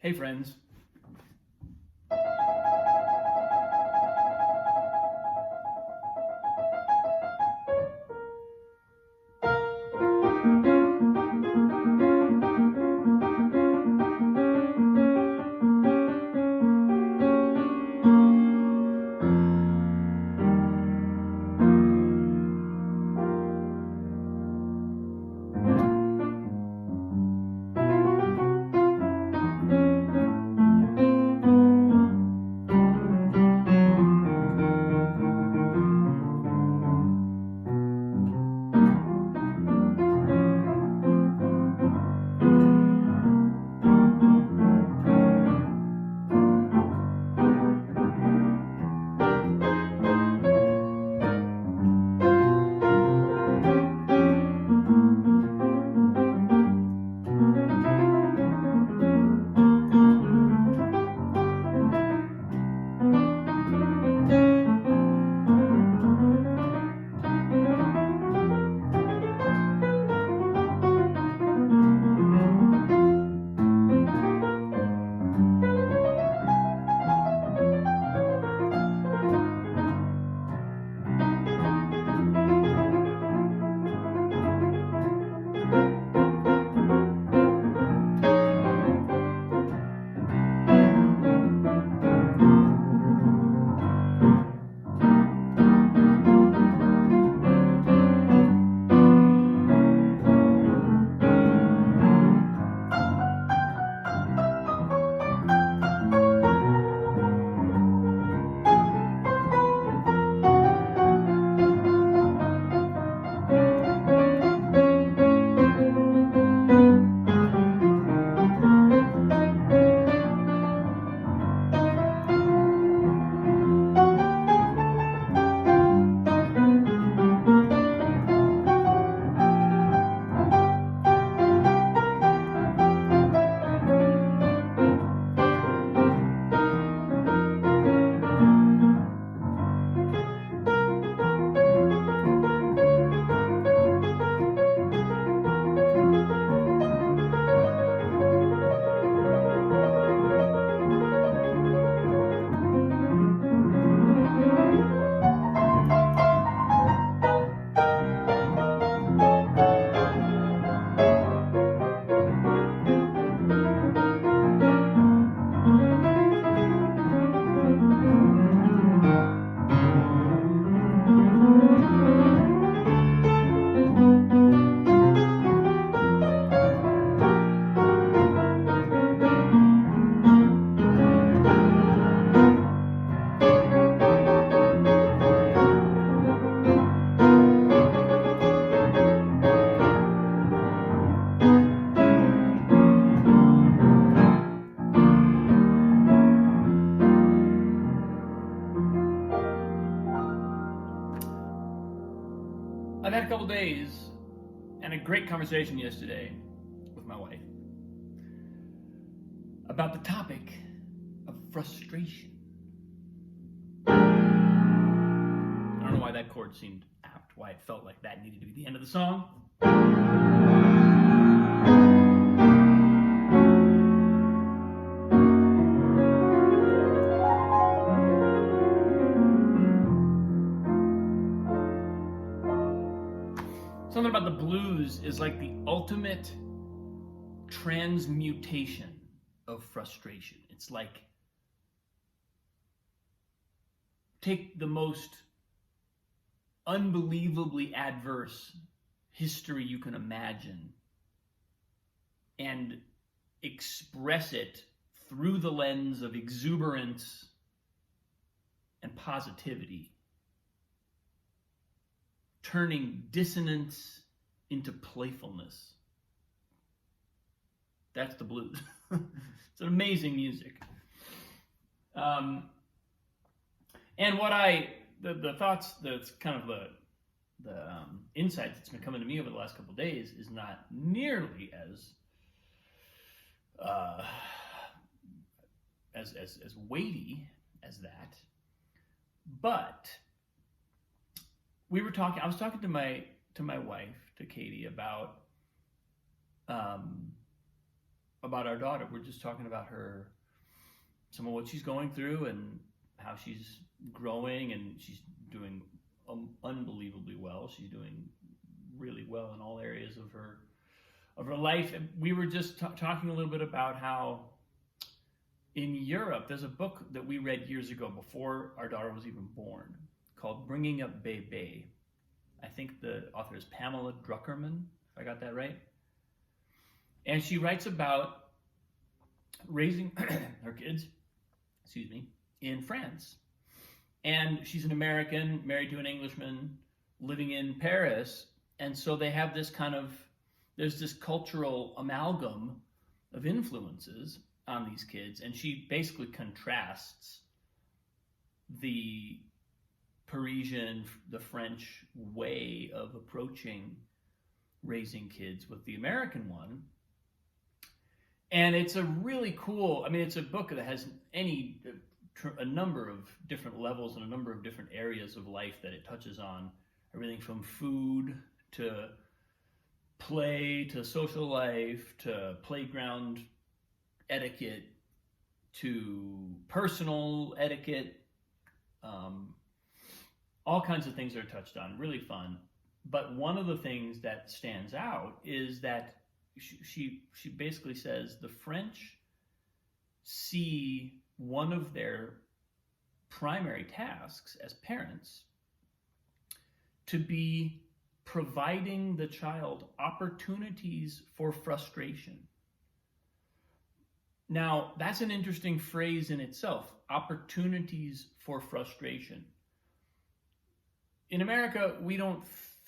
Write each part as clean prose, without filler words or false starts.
Hey friends. I've had a couple days and a great conversation yesterday with my wife about the topic of frustration. I don't know why that chord seemed apt, why it felt like that needed to be the end of the song. Something about the blues is like the ultimate transmutation of frustration. It's like, take the most unbelievably adverse history you can imagine and express it through the lens of exuberance and positivity, turning dissonance into playfulness. That's the blues. It's an amazing music. And what the thoughts, that's kind of the insight that's been coming to me over the last couple of days is not nearly as weighty as that, but I was talking to my wife, to Katie, about about our daughter. We're just talking about her, some of what she's going through and how she's growing, and she's doing unbelievably well. She's doing really well in all areas of her life. And we were just talking a little bit about how in Europe, there's a book that we read years ago before our daughter was even born called Bringing Up Bebe. I think the author is Pamela Druckerman, if I got that right. And she writes about raising her kids, in France. And she's an American, married to an Englishman, living in Paris. And so they have this there's this cultural amalgam of influences on these kids. And she basically contrasts the Parisian, the French way of approaching raising kids with the American one. And it's a really cool, it's a book that has a number of different levels and a number of different areas of life that it touches on. Everything from food to play to social life to playground etiquette to personal etiquette. All kinds of things are touched on, really fun. But one of the things that stands out is that she basically says the French see one of their primary tasks as parents to be providing the child opportunities for frustration. Now, that's an interesting phrase in itself, opportunities for frustration. In America,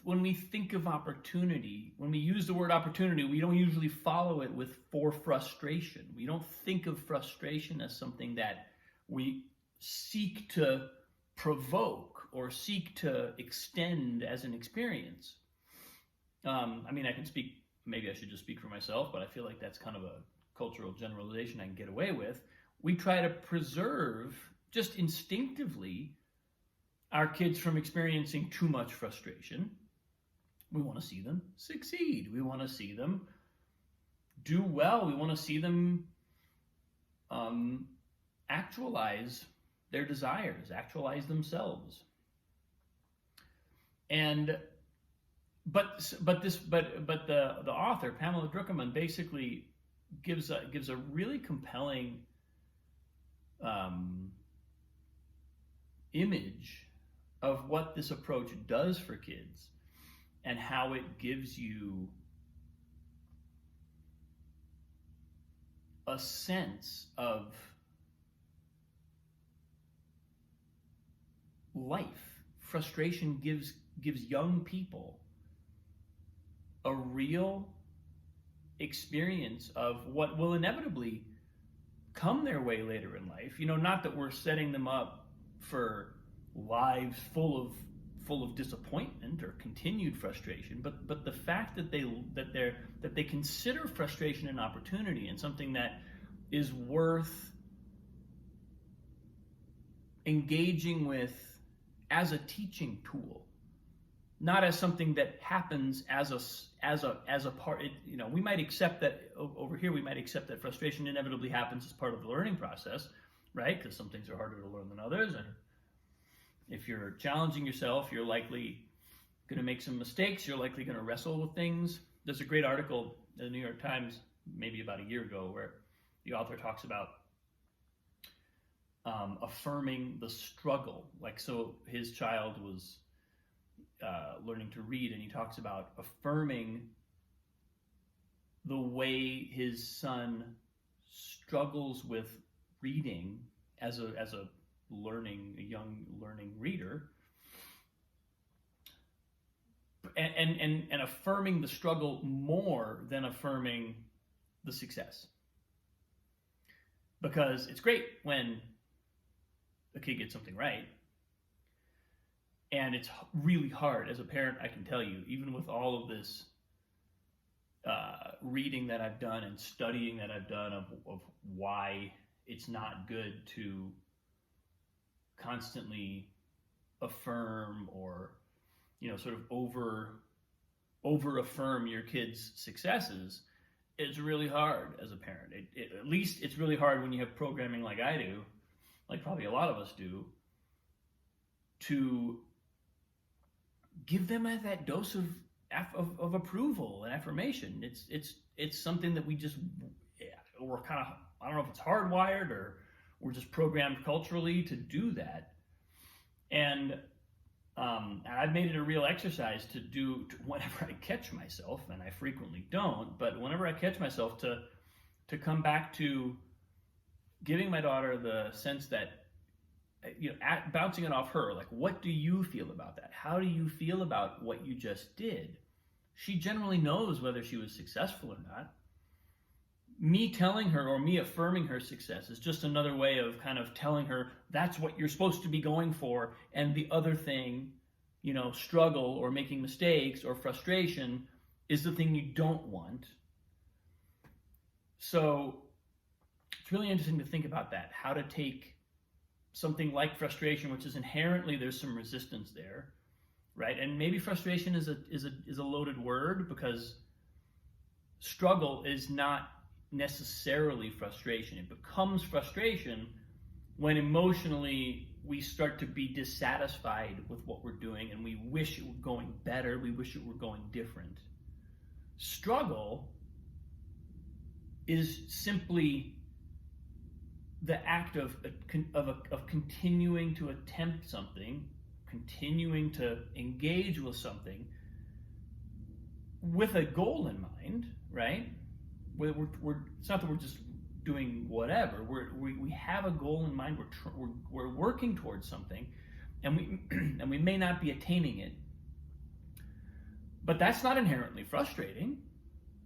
when we think of opportunity, when we use the word opportunity, we don't usually follow it with for frustration. We don't think of frustration as something that we seek to provoke or seek to extend as an experience. I can speak, maybe I should just speak for myself, but I feel like that's kind of a cultural generalization I can get away with. We try to preserve, just instinctively, our kids from experiencing too much frustration. We want to see them succeed. We want to see them do well. We want to see them actualize their desires, actualize themselves. But the author Pamela Druckerman basically gives a really compelling image of what this approach does for kids and how it gives you a sense of life. Frustration gives young people a real experience of what will inevitably come their way later in life. Not that we're setting them up for lives full of disappointment or continued frustration, but the fact that they consider frustration an opportunity and something that is worth engaging with as a teaching tool, not as something that happens as a part. We might accept that over here. We might accept that frustration inevitably happens as part of the learning process, right? Because some things are harder to learn than others, and if you're challenging yourself, you're likely going to make some mistakes. You're likely going to wrestle with things. There's a great article in the New York Times, maybe about a year ago, where the author talks about affirming the struggle. So his child was learning to read, and he talks about affirming the way his son struggles with reading as a young learning reader, and affirming the struggle more than affirming the success. Because it's great when a kid gets something right, and it's really hard as a parent, I can tell you, even with all of this reading that I've done and studying that I've done of why it's not good to constantly affirm or sort of over affirm your kids' successes. it's really hard as a parent. At least it's really hard when you have programming like I do, like probably a lot of us do, to give them that dose of approval and affirmation. It's something that we're kind of, I don't know if it's hardwired or we're just programmed culturally to do that. And I've made it a real exercise to do whenever I catch myself, and I frequently don't, but whenever I catch myself, to come back to giving my daughter the sense that, bouncing it off her, like, what do you feel about that? How do you feel about what you just did? She generally knows whether she was successful or not. Me telling her or me affirming her success is just another way of kind of telling her that's what you're supposed to be going for, and the other thing, struggle or making mistakes or frustration, is the thing you don't want. So it's really interesting to think about that, how to take something like frustration, which is inherently, there's some resistance there, right? And maybe frustration is a loaded word, because struggle is not necessarily frustration. It becomes frustration when emotionally we start to be dissatisfied with what we're doing and we wish it were going better, we wish it were going different. Struggle is simply the act of continuing to attempt something, continuing to engage with something with a goal in mind, right? It's not that we're just doing whatever. We have a goal in mind. We're working towards something, and we may not be attaining it. But that's not inherently frustrating.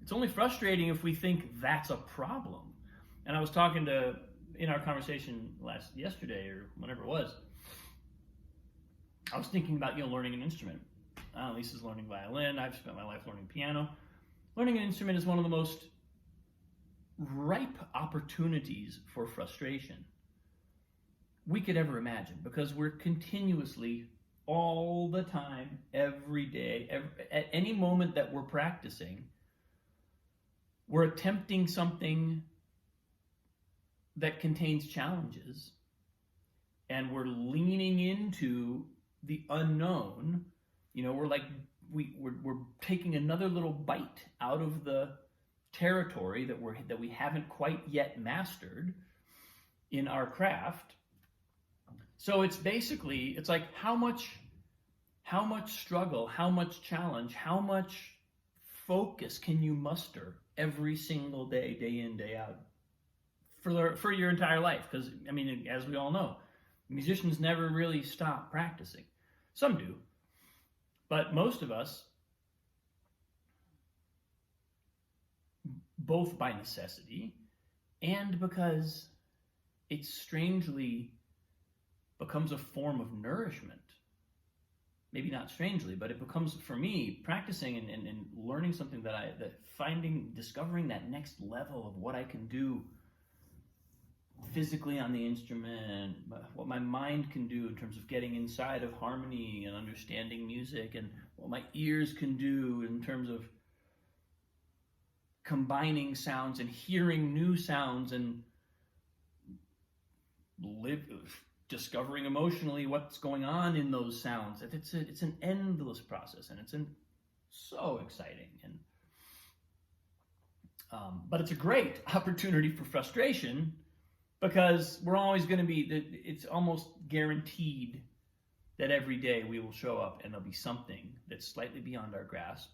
It's only frustrating if we think that's a problem. And I was talking in our conversation yesterday or whenever it was, I was thinking about learning an instrument. Lisa's learning violin. I've spent my life learning piano. Learning an instrument is one of the most ripe opportunities for frustration we could ever imagine, because we're continuously, all the time, every day, at any moment that we're practicing, we're attempting something that contains challenges, and we're leaning into the unknown. We're taking another little bite out of the territory that we haven't quite yet mastered in our craft. So it's like how much struggle, how much challenge, how much focus can you muster every single day, day in, day out, for your entire life? Because as we all know, musicians never really stop practicing. Some do, but most of us, both by necessity and because it strangely becomes a form of nourishment. Maybe not strangely, but it becomes, for me, practicing and learning something discovering that next level of what I can do physically on the instrument, what my mind can do in terms of getting inside of harmony and understanding music, and what my ears can do in terms of combining sounds and hearing new sounds and discovering emotionally what's going on in those sounds. It's an endless process, and it's so exciting. And but it's a great opportunity for frustration, because we're always going to be, it's almost guaranteed that every day we will show up and there'll be something that's slightly beyond our grasp.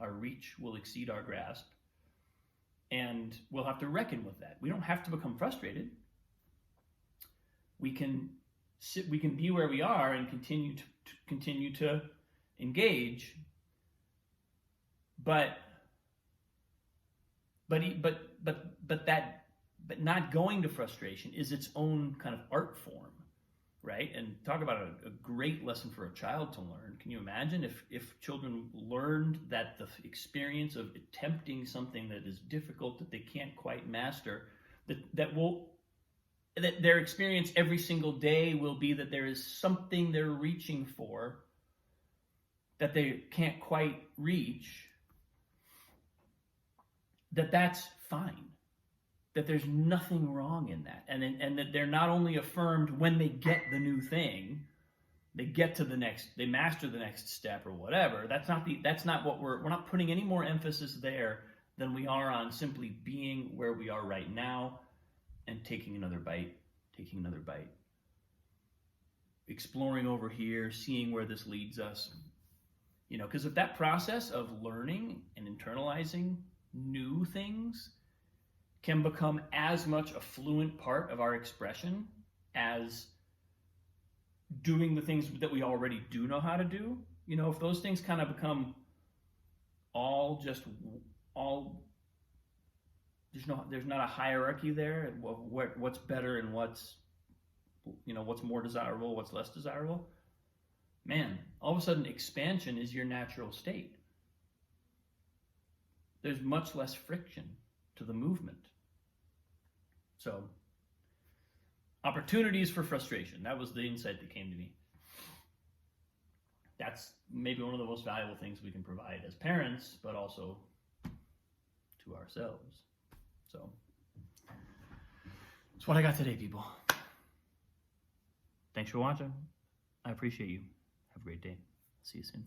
Our reach will exceed our grasp, and we'll have to reckon with that. We don't have to become frustrated. We can be where we are and continue to engage, but not going to frustration is its own kind of art form, right? And talk about a great lesson for a child to learn. Can you imagine if children learned that the experience of attempting something that is difficult, that they can't quite master, that their experience every single day will be that there is something they're reaching for that they can't quite reach. that's fine, that there's nothing wrong in that, and that they're not only affirmed when they get the new thing, they get to the next, they master the next step or whatever. That's not what we're not putting any more emphasis there than we are on simply being where we are right now and taking another bite, exploring over here, seeing where this leads us. Because if that process of learning and internalizing new things can become as much a fluent part of our expression as doing the things that we already do know how to do, if those things kind of become there's not a hierarchy there of what's better and what's more desirable, what's less desirable, man, all of a sudden expansion is your natural state. There's much less friction to the movement. So, opportunities for frustration. That was the insight that came to me. That's maybe one of the most valuable things we can provide as parents, but also to ourselves. So, that's what I got today, people. Thanks for watching. I appreciate you. Have a great day. See you soon.